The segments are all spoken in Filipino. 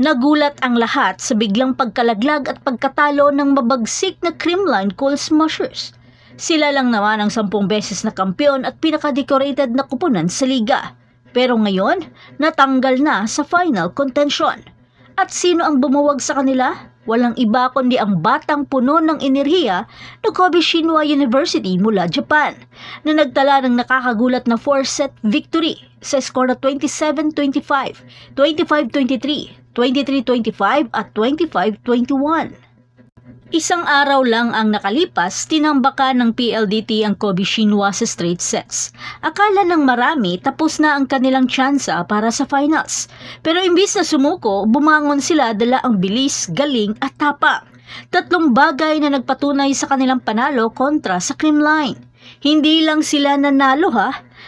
Nagulat ang lahat sa biglang pagkalaglag at pagkatalo ng mabagsik na Creamline Coal Smashers. Sila lang naman ang 10 beses na kampiyon at pinaka-decorated na kupunan sa liga. Pero ngayon, natanggal na sa final contention. At sino ang bumuwag sa kanila? Walang iba kundi ang batang puno ng enerhiya na Kobe Shinwa University mula Japan, na nagtala ng nakakagulat na 4-set victory sa score na 27-25, 25-23, 23-25 at 25-21. Isang araw lang ang nakalipas, tinambakan ng PLDT ang Kobe Shinwa sa straight sets. Akala ng marami tapos na ang kanilang tsansa para sa finals. Pero imbis na sumuko, bumangon sila dala ang bilis, galing at tapang. 3 bagay na nagpatunay sa kanilang panalo kontra sa Creamline. Hindi lang sila nanalo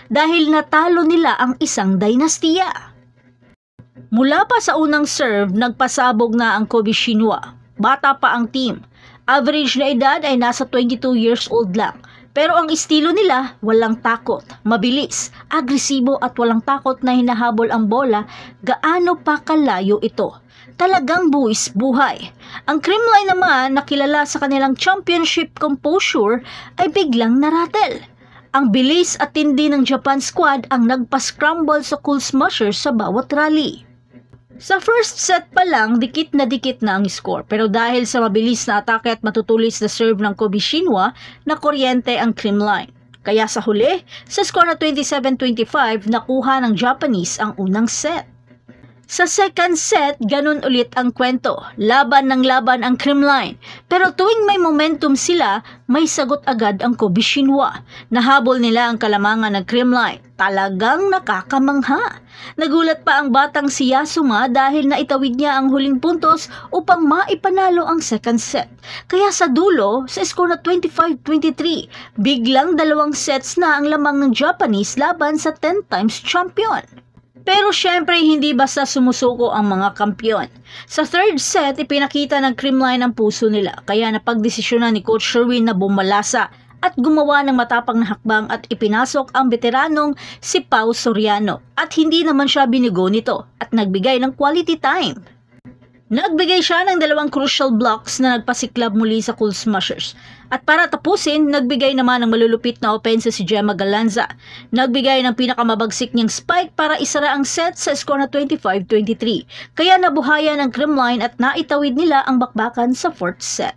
dahil natalo nila ang isang dinastiya. Mula pa sa unang serve, nagpasabog na ang Kobe Shinwa. Bata pa ang team. Average na edad ay nasa 22 years old lang. Pero ang estilo nila, walang takot, mabilis, agresibo at walang takot na hinahabol ang bola gaano pa kalayo ito. Talagang buwis buhay. Ang Creamline naman, nakilala sa kanilang championship composure, ay biglang naratel. Ang bilis at tindi ng Japan squad ang nagpa-scramble sa Coal Smashers sa bawat rally. Sa first set pa lang, dikit na ang score, pero dahil sa mabilis na atake at matutulis na serve ng Kobe Shinwa, nakuryente ang Creamline. Kaya sa huli, sa score na 27-25, nakuha ng Japanese ang unang set. Sa second set, ganun ulit ang kwento. Laban ng laban ang Creamline. Pero tuwing may momentum sila, may sagot agad ang Kobe Shinwa. Nahabol nila ang kalamangan ng Creamline. Talagang nakakamangha. Nagulat pa ang batang si Yasuma dahil naitawid niya ang huling puntos upang maipanalo ang second set. Kaya sa dulo, sa score na 25-23, biglang 2 sets na ang lamang ng Japanese laban sa 10 times champion. Pero syempre hindi basta sumusuko ang mga kampiyon. Sa third set, ipinakita ng Creamline ang puso nila, kaya napagdesisyonan ni Coach Sherwin na bumalasa at gumawa ng matapang na hakbang at ipinasok ang veteranong si Pau Soriano. At hindi naman siya binigo nito at nagbigay ng quality time. Nagbigay siya ng 2 crucial blocks na nagpasiklab muli sa Coal Smashers. At para tapusin, nagbigay naman ng malulupit na opensa si Gemma Galanza. Nagbigay ng pinakamabagsik niyang spike para isara ang set sa score na 25-23. Kaya nabuhayan ng Creamline at naitawid nila ang bakbakan sa 4th set.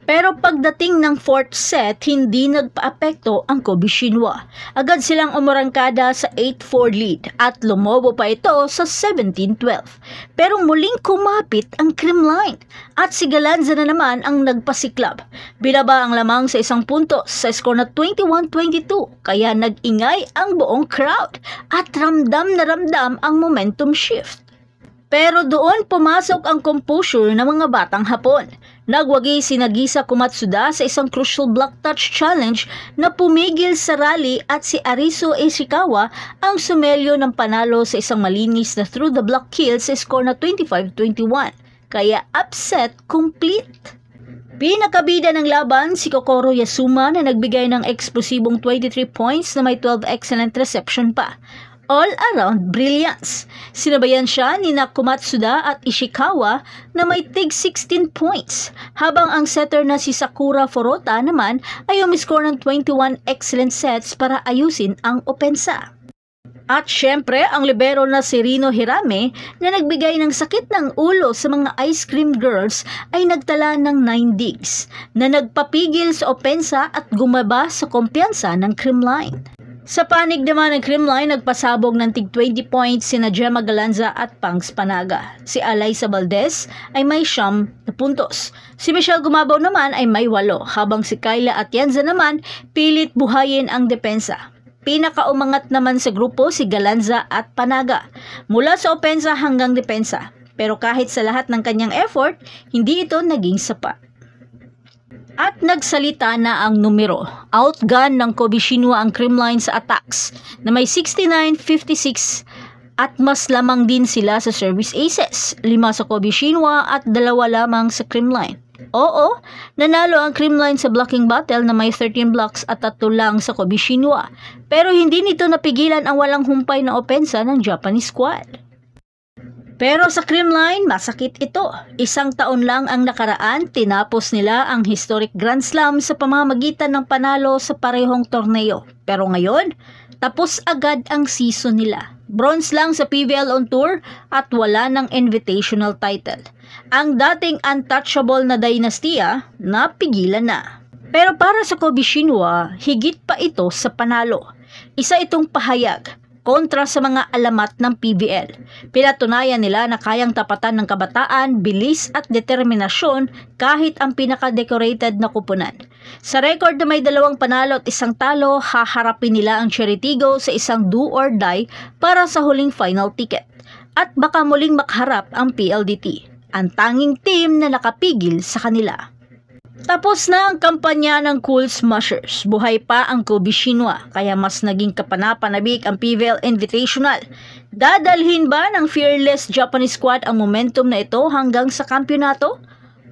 Pero pagdating ng 4th set, hindi nagpa-apekto ang Kobe Shinwa. Agad silang umurangkada sa 8-4 lead at lumobo pa ito sa 17-12. Pero muling kumapit ang Creamline at si Galanza na naman ang nagpasiklab. Binaba ang lamang sa 1 puntos sa score na 21-22, kaya nag-ingay ang buong crowd at ramdam na ramdam ang momentum shift. Pero doon pumasok ang composure ng mga batang Hapon. Nagwagi si Nagisa Komatsuda sa isang crucial block touch challenge na pumigil sa rally at si Arisu Ishikawa ang sumelyo ng panalo sa isang malinis na through the block kill sa score na 25-21. Kaya upset complete. Pinakabida ng laban si Kokoro Yasuma na nagbigay ng eksplosibong 23 points na may 12 excellent reception pa. All-around brilliance. Sinabayan siya ni Komatsuda at Ishikawa na may tig 16 points, habang ang setter na si Sakura Forota naman ay umiscore ng 21 excellent sets para ayusin ang opensa. At syempre, ang libero na si Rino Hirame na nagbigay ng sakit ng ulo sa mga ice cream girls ay nagtala ng 9 digs na nagpapigil sa opensa at gumaba sa kumpiyansa ng Creamline. Sa panig naman ng Creamline, nagpasabog ng tig 20 points sina Gemma Galanza at Pangs Panaga. Si Alaysa Valdez ay may 9 na puntos. Si Michelle Gumabaw naman ay may 8, habang si Kyla Atienza naman pilit buhayin ang depensa. Pinakaumangat naman sa grupo si Galanza at Panaga, mula sa opensa hanggang depensa. Pero kahit sa lahat ng kanyang effort, hindi ito naging sapat. At nagsalita na ang numero. Outgun ng Kobe Shinwa ang Creamline sa attacks na may 69-56 at mas lamang din sila sa service aces. 5 sa Kobe Shinwa at 2 lamang sa Creamline. Oo, nanalo ang Creamline sa blocking battle na may 13 blocks at 3 lang sa Kobe Shinwa. Pero hindi nito napigilan ang walang humpay na opensa ng Japanese squad. Pero sa Creamline, masakit ito. 1 taon lang ang nakaraan, tinapos nila ang historic Grand Slam sa pamamagitan ng panalo sa parehong torneo. Pero ngayon, tapos agad ang season nila. Bronze lang sa PVL on Tour at wala ng invitational title. Ang dating untouchable na dynastiya, napigilan na. Pero para sa Kobe Shinwa, higit pa ito sa panalo. Isa itong pahayag kontra sa mga alamat ng PVL. Pinatunayan nila na kayang tapatan ng kabataan, bilis at determinasyon kahit ang pinaka-decorated na kupunan. Sa record na may 2 panalo at 1 talo, haharapin nila ang Cheritigo sa isang do or die para sa huling final ticket. At baka muling makaharap ang PLDT, ang tanging team na nakapigil sa kanila. Tapos na ang kampanya ng Cool Smashers. Buhay pa ang Kobe Shinwa, kaya mas naging kapanapanabik ang PVL Invitational. Dadalhin ba ng fearless Japanese squad ang momentum na ito hanggang sa kampyonato?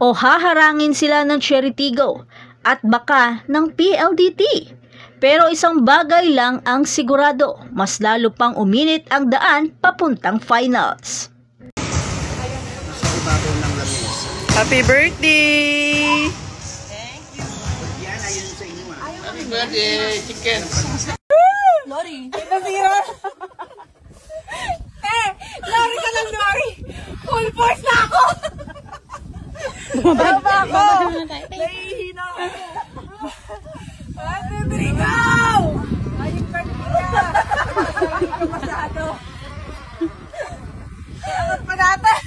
O haharangin sila ng Cheritigo at baka ng PLDT? Pero isang bagay lang ang sigurado, mas lalo pang uminit ang daan papuntang finals. Happy birthday! Birthday chicken. Lori! Nasira! Lori ka lang, Lori! Full force na ako! Baba ako! Nahihina ako! 1, 2, 3, go! Ayun ka nila! Ayun ka masyado! Angat pa natin!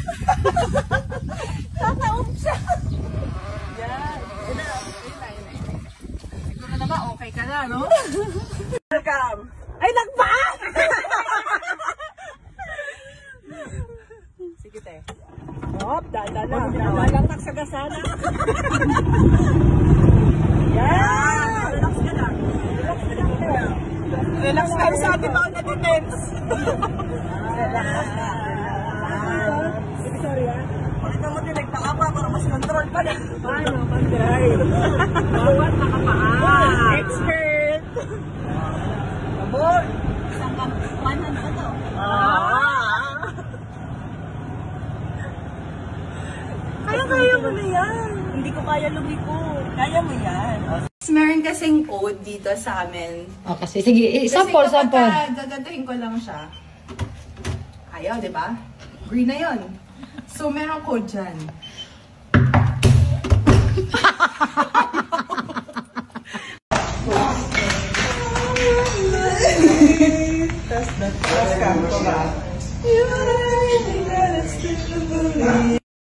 Tataob siya! Yan! Okay ka na, no? Welcome! Ay, nagpaan! Sige, te. Hop, dada lang. Dada lang nagsagasana. Yan! Relax ka lang. Relax ka lang. Relax ka sa ating mga na-defense. Relax. Sorry, ha? Pakita mo din, nagtaka pa para mas control pa na. Paano? Mag-drive. Bawat nakapaan. Expert. Kabol. Isang kapanan na ito. Kaya mo na yan. Hindi ko kaya lumiko. Kaya mo yan. Meron kasing code dito sa amin. Oh, kasi sige, sample. Gagandahin ko lang siya. Ayaw, di ba? Green na yun. So, meron code dyan. Tapos ka,